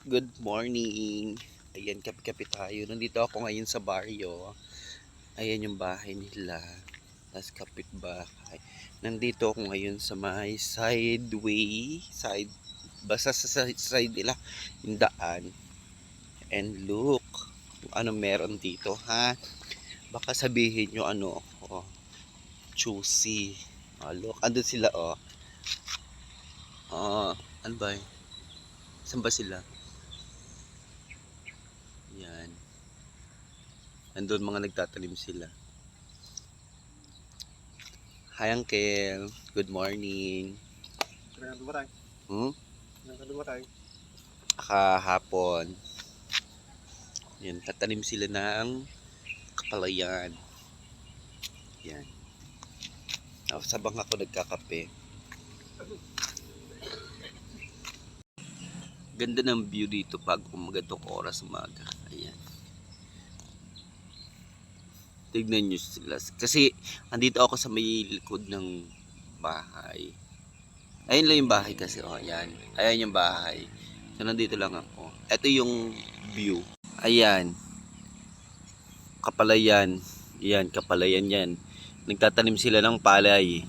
Good morning. Ayan, kape-kape tayo. Nandito ako ngayon sa barrio. Ayan yung bahay nila. Tapos kapitbahay. Nandito ako ngayon sa may basta sa side nila, yung daan. And look, kung ano meron dito, ha? Baka sabihin nyo ano, oh, choosy. Oh, look, andun sila, oh. Oh, ano ba? Saan ba sila? Yan. Nandun mga nagtatanim sila. Hi Uncle, good morning. Kahapon. Yan, tatanim sila ng kapalayan. Yan. Sabang ako nagkakape. Ganda ng view dito pag umagatong oras umaga. Ayan. Tignan nyo sila. Kasi andito ako sa may likod ng bahay. Ayun lang yung bahay kasi. Oh, ayan. Ayan yung bahay. So nandito lang ako. Ito yung view. Ayan. Kapalayan. Ayan, kapalayan yan. Nagtatanim sila ng palay.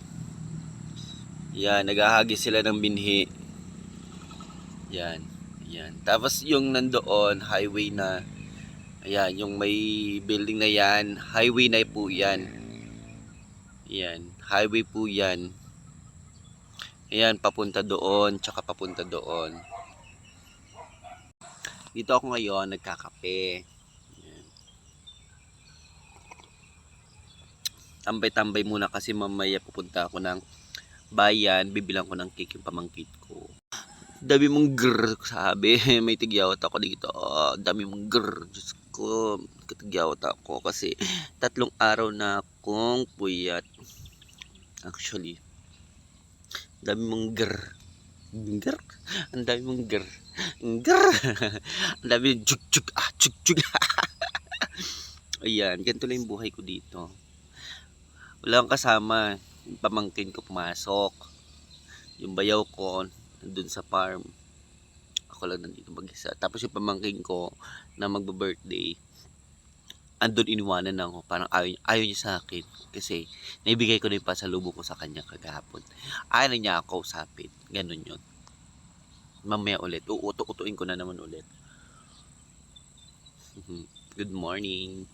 Ayan, naghahagis sila ng binhi. Ayan. Ayan. Tapos yung nandoon, highway na. Ayan, yung may building na yan, highway na po yan. Ayan, highway po yan. Ayan, papunta doon, tsaka papunta doon. Dito ako ngayon, nagkakape. Ayan. Tambay-tambay muna kasi mamaya pupunta ako ng bayan, bibilang ko ng cake yung pamangkit ko. Dami mong grrr, sabi. May tigyawat ako dito. Dami mong grrr. Diyos ko, katigyawat ako kasi 3 araw na akong puyat. Actually, dami mong grrr. Grrr. Ang dami mong grrr. Grrr. Ang dami yung chuk-chuk. Chuk-chuk. Ayan, ganito lang yung buhay ko dito. Wala akong kasama. Yung pamangkin ko pumasok. Yung bayaw ko, nandun sa farm. Ako lang nandito mag-isa. Tapos yung pamangkin ko na magba-birthday, andun iniwanan ako. Parang ayaw niya sa akin. Kasi naibigay ko na yung pasalubong ko sa kanya kagahapon. Ayaw na niya ako usapin. Ganun yun. Mamaya ulit. Uuto-utuin ko na naman ulit. Good morning.